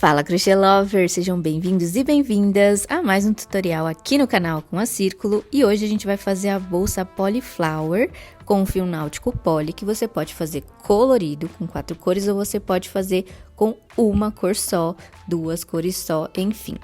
Fala Crochê Lovers, sejam bem-vindos e bem-vindas a mais um tutorial aqui no canal com a Círculo. E hoje a gente vai fazer a bolsa Polyflower com fio náutico poly, que você pode fazer colorido com 4 cores ou você pode fazer com uma cor só, 2 cores só, enfim.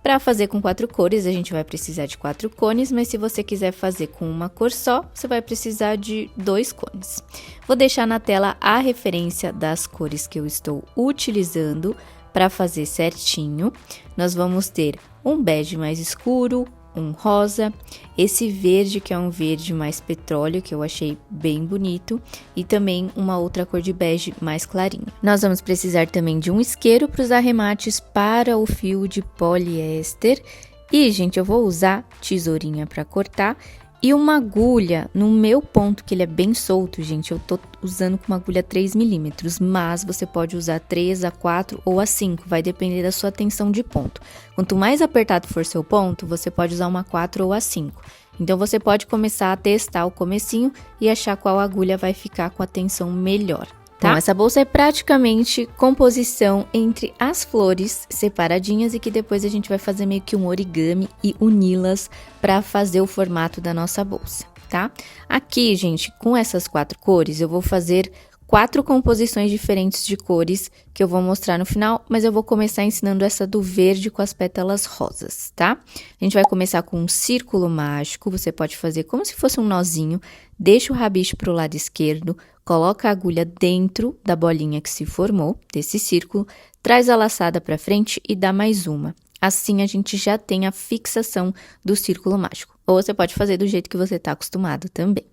Para fazer com 4 cores, a gente vai precisar de 4 cones, mas se você quiser fazer com uma cor só, você vai precisar de 2 cones. Vou deixar na tela a referência das cores que eu estou utilizando para fazer certinho. Nós vamos ter um bege mais escuro, um rosa, esse verde que é um verde mais petróleo, que eu achei bem bonito, e também uma outra cor de bege mais clarinho. Nós vamos precisar também de um isqueiro para os arremates para o fio de poliéster. E, gente, eu vou usar tesourinha para cortar e uma agulha no meu ponto, que ele é bem solto, gente. Eu tô usando com uma agulha 3 milímetros, mas você pode usar 3, a 4 ou a 5, vai depender da sua tensão de ponto. Quanto mais apertado for seu ponto, você pode usar uma 4 ou a 5. Então, você pode começar a testar o comecinho e achar qual agulha vai ficar com a tensão melhor. Tá? Então, essa bolsa é praticamente composição entre as flores separadinhas e que depois a gente vai fazer meio que um origami e uni-las para fazer o formato da nossa bolsa, tá? Aqui, gente, com essas 4 cores, eu vou fazer 4 composições diferentes de cores que eu vou mostrar no final, mas eu vou começar ensinando essa do verde com as pétalas rosas, tá? A gente vai começar com um círculo mágico, você pode fazer como se fosse um nozinho, deixa o rabicho pro lado esquerdo, coloca a agulha dentro da bolinha que se formou, desse círculo, traz a laçada para frente e dá mais uma. Assim, a gente já tem a fixação do círculo mágico. Ou você pode fazer do jeito que você está acostumado também.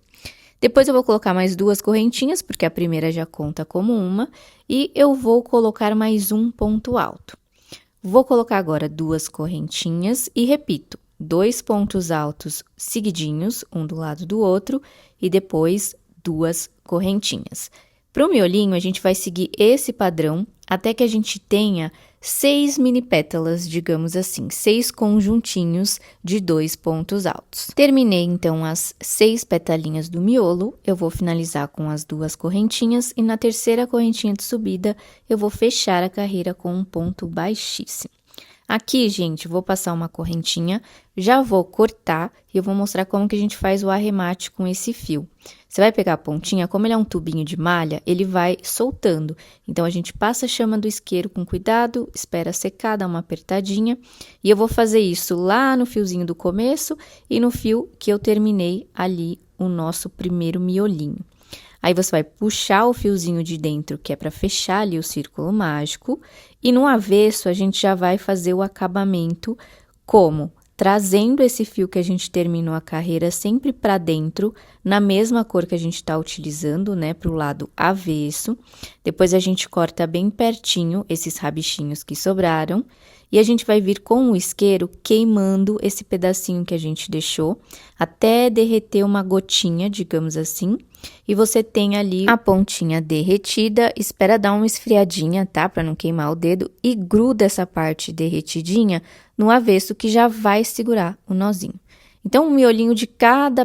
Depois, eu vou colocar mais 2 correntinhas, porque a primeira já conta como uma. E eu vou colocar mais um ponto alto. Vou colocar agora 2 correntinhas e repito, 2 pontos altos seguidinhos, um do lado do outro, e depois 2 correntinhas. Para o miolinho, a gente vai seguir esse padrão até que a gente tenha 6 mini pétalas, digamos assim, 6 conjuntinhos de 2 pontos altos. Terminei, então, as 6 petalinhas do miolo, eu vou finalizar com as 2 correntinhas e na terceira correntinha de subida, eu vou fechar a carreira com um ponto baixíssimo. Aqui, gente, vou passar uma correntinha, já vou cortar e eu vou mostrar como que a gente faz o arremate com esse fio. Você vai pegar a pontinha, como ele é um tubinho de malha, ele vai soltando. Então, a gente passa a chama do isqueiro com cuidado, espera secar, dá uma apertadinha. E eu vou fazer isso lá no fiozinho do começo e no fio que eu terminei ali o nosso primeiro miolinho. Aí, você vai puxar o fiozinho de dentro, que é para fechar ali o círculo mágico. E no avesso, a gente já vai fazer o acabamento como? Trazendo esse fio que a gente terminou a carreira sempre para dentro, na mesma cor que a gente está utilizando, né, para o lado avesso. Depois, a gente corta bem pertinho esses rabichinhos que sobraram. E a gente vai vir com o isqueiro queimando esse pedacinho que a gente deixou, até derreter uma gotinha, digamos assim. E você tem ali a pontinha derretida, espera dar uma esfriadinha, tá? Para não queimar o dedo. E gruda essa parte derretidinha no avesso, que já vai segurar o nozinho. Então, o miolinho de cada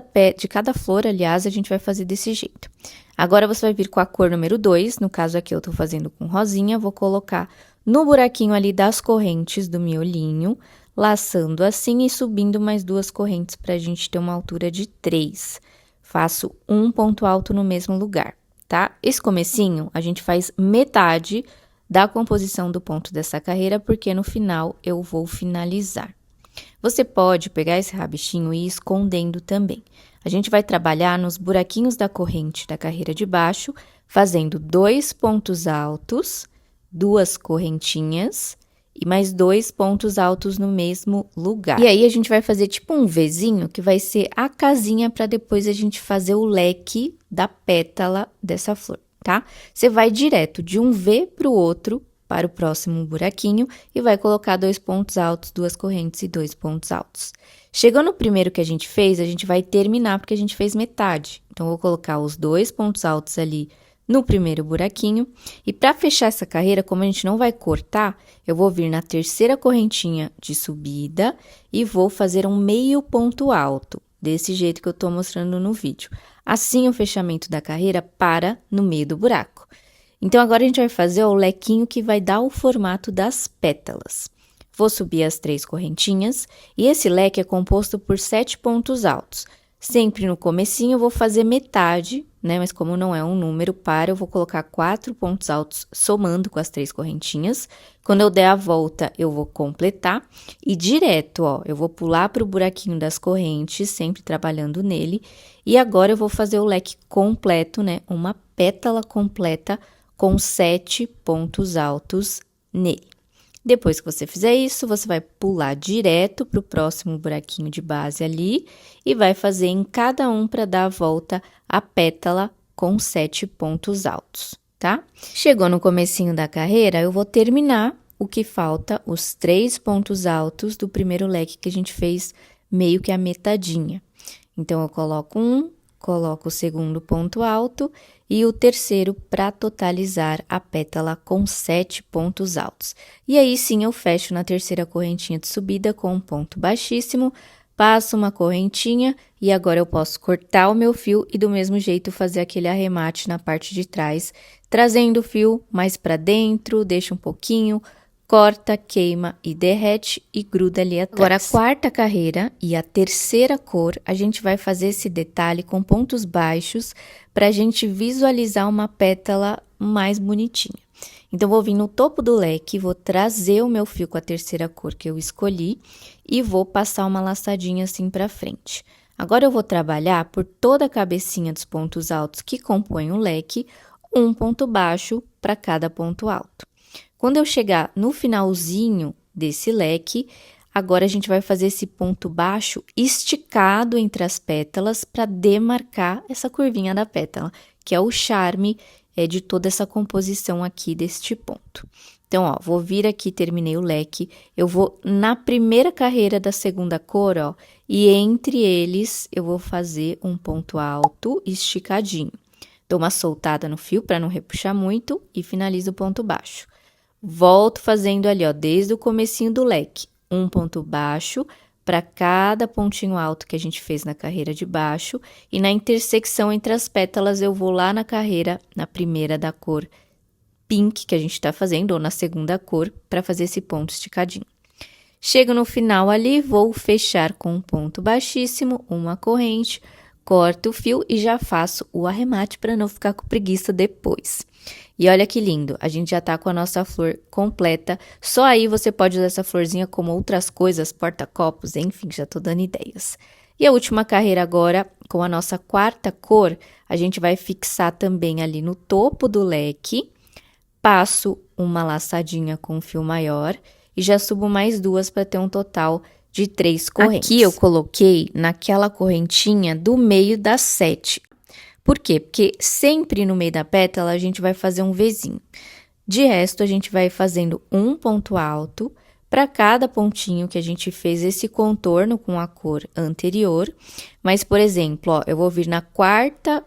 flor, aliás, a gente vai fazer desse jeito. Agora, você vai vir com a cor número 2, no caso aqui eu tô fazendo com rosinha, vou colocar no buraquinho ali das correntes do miolinho, laçando assim e subindo mais 2 correntes pra gente ter uma altura de 3. Faço um ponto alto no mesmo lugar, tá? Esse comecinho, a gente faz metade da composição do ponto dessa carreira, porque no final eu vou finalizar. Você pode pegar esse rabichinho e ir escondendo também. A gente vai trabalhar nos buraquinhos da corrente da carreira de baixo, fazendo 2 pontos altos, 2 correntinhas e mais 2 pontos altos no mesmo lugar. E aí, a gente vai fazer tipo um Vzinho, que vai ser a casinha para depois a gente fazer o leque da pétala dessa flor, tá? Você vai direto de um V para o outro, para o próximo buraquinho, e vai colocar 2 pontos altos, 2 correntes e 2 pontos altos. Chegou no primeiro que a gente fez, a gente vai terminar, porque a gente fez metade. Então, eu vou colocar os 2 pontos altos ali no primeiro buraquinho. E para fechar essa carreira, como a gente não vai cortar, eu vou vir na terceira correntinha de subida e vou fazer um meio ponto alto, desse jeito que eu tô mostrando no vídeo. Assim, o fechamento da carreira para no meio do buraco. Então, agora a gente vai fazer ó, o lequinho que vai dar o formato das pétalas. Vou subir as 3 correntinhas e esse leque é composto por 7 pontos altos. Sempre no comecinho eu vou fazer metade, né? Mas como não é um número par, eu vou colocar 4 pontos altos somando com as 3 correntinhas. Quando eu der a volta, eu vou completar e direto, ó, eu vou pular para o buraquinho das correntes, sempre trabalhando nele. E agora eu vou fazer o leque completo, né? Uma pétala completa com 7 pontos altos nele. Depois que você fizer isso, você vai pular direto para o próximo buraquinho de base ali e vai fazer em cada um para dar a volta a pétala com 7 pontos altos, tá? Chegou no comecinho da carreira, eu vou terminar o que falta, os 3 pontos altos do primeiro leque que a gente fez meio que a metadinha. Então, eu coloco um, coloco o segundo ponto alto e o terceiro para totalizar a pétala com 7 pontos altos. E aí sim eu fecho na terceira correntinha de subida com um ponto baixíssimo, passo uma correntinha e agora eu posso cortar o meu fio e do mesmo jeito fazer aquele arremate na parte de trás, trazendo o fio mais para dentro, deixa um pouquinho, corta, queima e derrete e gruda ali atrás. Agora, a quarta carreira e a terceira cor, a gente vai fazer esse detalhe com pontos baixos para a gente visualizar uma pétala mais bonitinha. Então, vou vir no topo do leque, vou trazer o meu fio com a terceira cor que eu escolhi e vou passar uma laçadinha assim para frente. Agora, eu vou trabalhar por toda a cabecinha dos pontos altos que compõem o leque, um ponto baixo para cada ponto alto. Quando eu chegar no finalzinho desse leque, agora a gente vai fazer esse ponto baixo esticado entre as pétalas para demarcar essa curvinha da pétala, que é o charme de toda essa composição aqui deste ponto. Então, ó, vou vir aqui, terminei o leque, eu vou na primeira carreira da segunda cor, ó, e entre eles eu vou fazer um ponto alto esticadinho. Dou uma soltada no fio para não repuxar muito e finalizo o ponto baixo. Volto fazendo ali, ó, desde o comecinho do leque, um ponto baixo para cada pontinho alto que a gente fez na carreira de baixo. E na intersecção entre as pétalas, eu vou lá na carreira, na primeira da cor pink que a gente tá fazendo, ou na segunda cor, para fazer esse ponto esticadinho. Chego no final ali, vou fechar com um ponto baixíssimo, uma corrente, corto o fio e já faço o arremate para não ficar com preguiça depois. E olha que lindo, a gente já tá com a nossa flor completa, só aí você pode usar essa florzinha como outras coisas, porta-copos, enfim, já tô dando ideias. E a última carreira agora, com a nossa quarta cor, a gente vai fixar também ali no topo do leque, passo uma laçadinha com fio maior e já subo mais 2 para ter um total de 3 correntes. Aqui eu coloquei naquela correntinha do meio das 7. Por quê? Porque sempre no meio da pétala a gente vai fazer um Vzinho. De resto, a gente vai fazendo um ponto alto para cada pontinho que a gente fez esse contorno com a cor anterior. Mas, por exemplo, ó, eu vou vir na quarta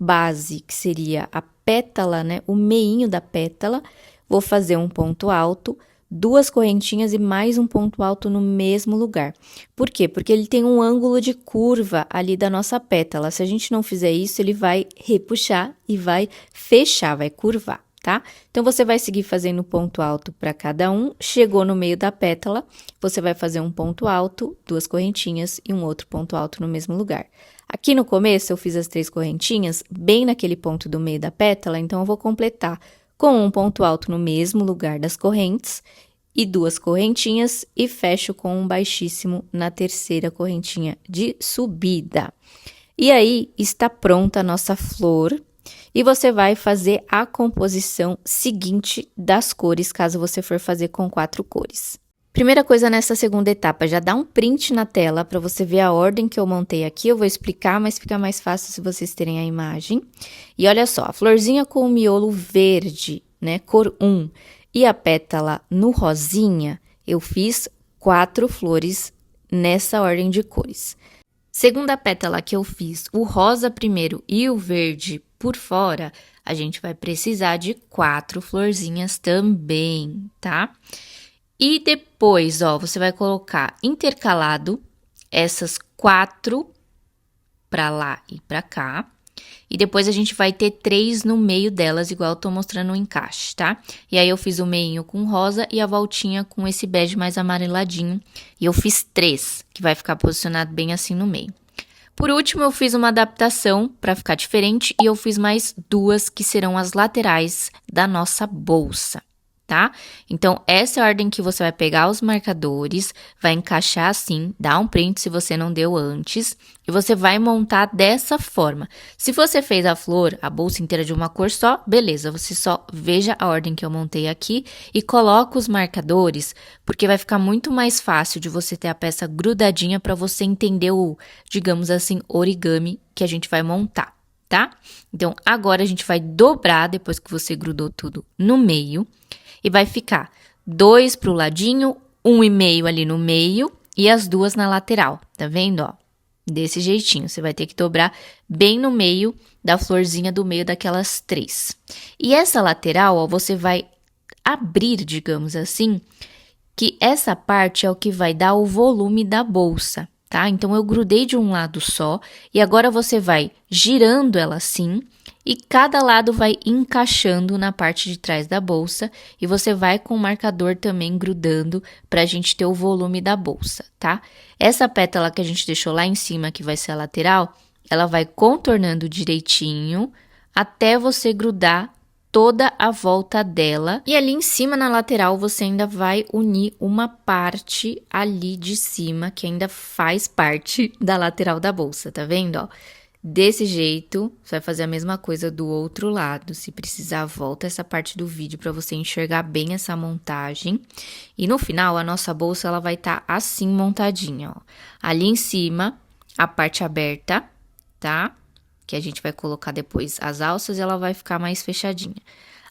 base, que seria a pétala, né? O meinho da pétala, vou fazer um ponto alto, 2 correntinhas e mais um ponto alto no mesmo lugar. Por quê? Porque ele tem um ângulo de curva ali da nossa pétala. Se a gente não fizer isso, ele vai repuxar e vai fechar, vai curvar, tá? Então, você vai seguir fazendo ponto alto para cada um. Chegou no meio da pétala, você vai fazer um ponto alto, 2 correntinhas e um outro ponto alto no mesmo lugar. Aqui no começo, eu fiz as 3 correntinhas bem naquele ponto do meio da pétala, então eu vou completar com um ponto alto no mesmo lugar das correntes e 2 correntinhas e fecho com um baixíssimo na terceira correntinha de subida. E aí, está pronta a nossa flor e você vai fazer a composição seguinte das cores, caso você for fazer com 4 cores. Primeira coisa nessa segunda etapa, já dá um print na tela para você ver a ordem que eu montei aqui. Eu vou explicar, mas fica mais fácil se vocês terem a imagem. E olha só, a florzinha com o miolo verde, né, cor 1, e a pétala no rosinha, eu fiz 4 flores nessa ordem de cores. Segunda pétala que eu fiz, o rosa primeiro e o verde por fora, a gente vai precisar de 4 florzinhas também, tá? E depois, ó, você vai colocar intercalado essas 4 para lá e para cá. E depois a gente vai ter 3 no meio delas, igual eu tô mostrando o encaixe, tá? E aí eu fiz o meinho com rosa e a voltinha com esse bege mais amareladinho. E eu fiz 3, que vai ficar posicionado bem assim no meio. Por último, eu fiz uma adaptação para ficar diferente e eu fiz mais 2 que serão as laterais da nossa bolsa, tá? Então, essa é a ordem que você vai pegar os marcadores, vai encaixar assim, dá um print se você não deu antes, e você vai montar dessa forma. Se você fez a flor, a bolsa inteira de uma cor só, beleza, você só veja a ordem que eu montei aqui e coloca os marcadores, porque vai ficar muito mais fácil de você ter a peça grudadinha para você entender o, digamos assim, origami que a gente vai montar, tá? Então, agora a gente vai dobrar, depois que você grudou tudo no meio, e vai ficar 2 pro ladinho, 1,5 ali no meio e as 2 na lateral, tá vendo, ó? Desse jeitinho, você vai ter que dobrar bem no meio da florzinha do meio daquelas 3. E essa lateral, ó, você vai abrir, digamos assim, que essa parte é o que vai dar o volume da bolsa, tá? Então, eu grudei de um lado só e agora você vai girando ela assim e cada lado vai encaixando na parte de trás da bolsa e você vai com o marcador também grudando pra gente ter o volume da bolsa, tá? Essa pétala que a gente deixou lá em cima, que vai ser a lateral, ela vai contornando direitinho até você grudar toda a volta dela. E ali em cima, na lateral, você ainda vai unir uma parte ali de cima, que ainda faz parte da lateral da bolsa, tá vendo, ó? Desse jeito, você vai fazer a mesma coisa do outro lado. Se precisar, volta essa parte do vídeo para você enxergar bem essa montagem. E no final, a nossa bolsa, ela vai estar assim montadinha, ó. Ali em cima, a parte aberta, tá? Que a gente vai colocar depois as alças e ela vai ficar mais fechadinha.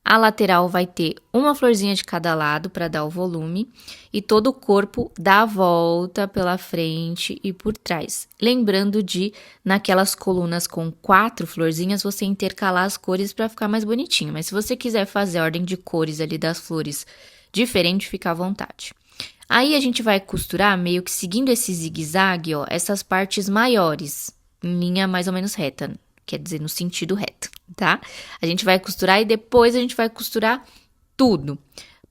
A lateral vai ter uma florzinha de cada lado para dar o volume e todo o corpo dá a volta pela frente e por trás. Lembrando de, naquelas colunas com 4 florzinhas, você intercalar as cores para ficar mais bonitinho. Mas se você quiser fazer a ordem de cores ali das flores diferente, fica à vontade. Aí a gente vai costurar meio que seguindo esse zigue-zague, ó, essas partes maiores, em linha mais ou menos reta, quer dizer, no sentido reto, tá? A gente vai costurar e depois a gente vai costurar tudo.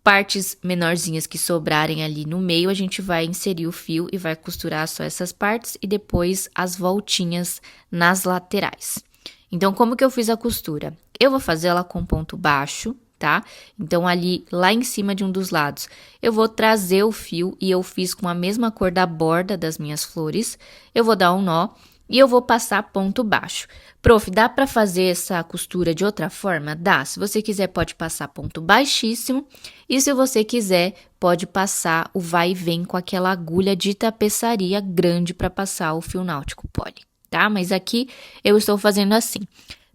Partes menorzinhas que sobrarem ali no meio, a gente vai inserir o fio e vai costurar só essas partes e depois as voltinhas nas laterais. Então, como que eu fiz a costura? Eu vou fazer ela com ponto baixo, tá? Então, ali, lá em cima de um dos lados, eu vou trazer o fio e eu fiz com a mesma cor da borda das minhas flores. Eu vou dar um nó e eu vou passar ponto baixo. Prof, dá para fazer essa costura de outra forma? Dá. Se você quiser, pode passar ponto baixíssimo. E se você quiser, pode passar o vai e vem com aquela agulha de tapeçaria grande para passar o fio náutico poly, tá? Mas aqui eu estou fazendo assim.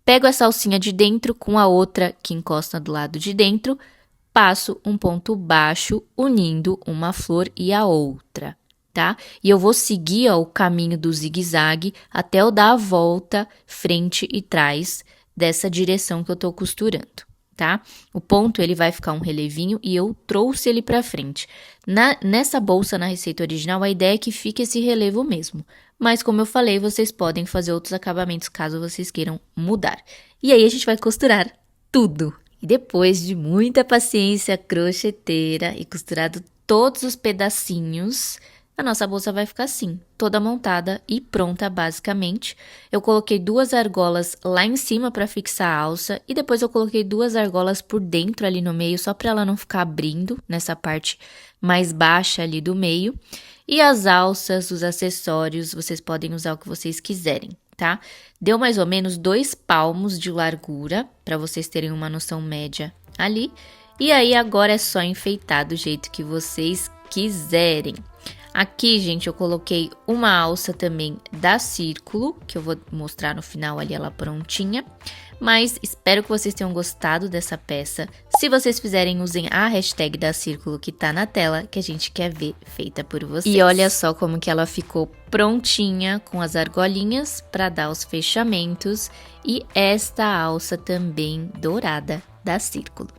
Pego essa alcinha de dentro com a outra que encosta do lado de dentro, passo um ponto baixo unindo uma flor e a outra. Tá? E eu vou seguir, ó, o caminho do zigue-zague até eu dar a volta frente e trás dessa direção que eu tô costurando, tá? O ponto, ele vai ficar um relevinho e eu trouxe ele pra frente. Nessa bolsa, na receita original, a ideia é que fique esse relevo mesmo. Mas, como eu falei, vocês podem fazer outros acabamentos caso vocês queiram mudar. E aí, a gente vai costurar tudo. E depois de muita paciência crocheteira e costurado todos os pedacinhos, a nossa bolsa vai ficar assim, toda montada e pronta basicamente. Eu coloquei 2 argolas lá em cima para fixar a alça e depois eu coloquei 2 argolas por dentro ali no meio, só para ela não ficar abrindo nessa parte mais baixa ali do meio. E as alças, os acessórios, vocês podem usar o que vocês quiserem, tá? Deu mais ou menos 2 palmos de largura, para vocês terem uma noção média ali. E aí agora é só enfeitar do jeito que vocês quiserem. Aqui, gente, eu coloquei uma alça também da Círculo, que eu vou mostrar no final ali ela prontinha. Mas espero que vocês tenham gostado dessa peça. Se vocês fizerem, usem a hashtag da Círculo que tá na tela, que a gente quer ver feita por vocês. E olha só como que ela ficou prontinha com as argolinhas para dar os fechamentos. E esta alça também dourada da Círculo.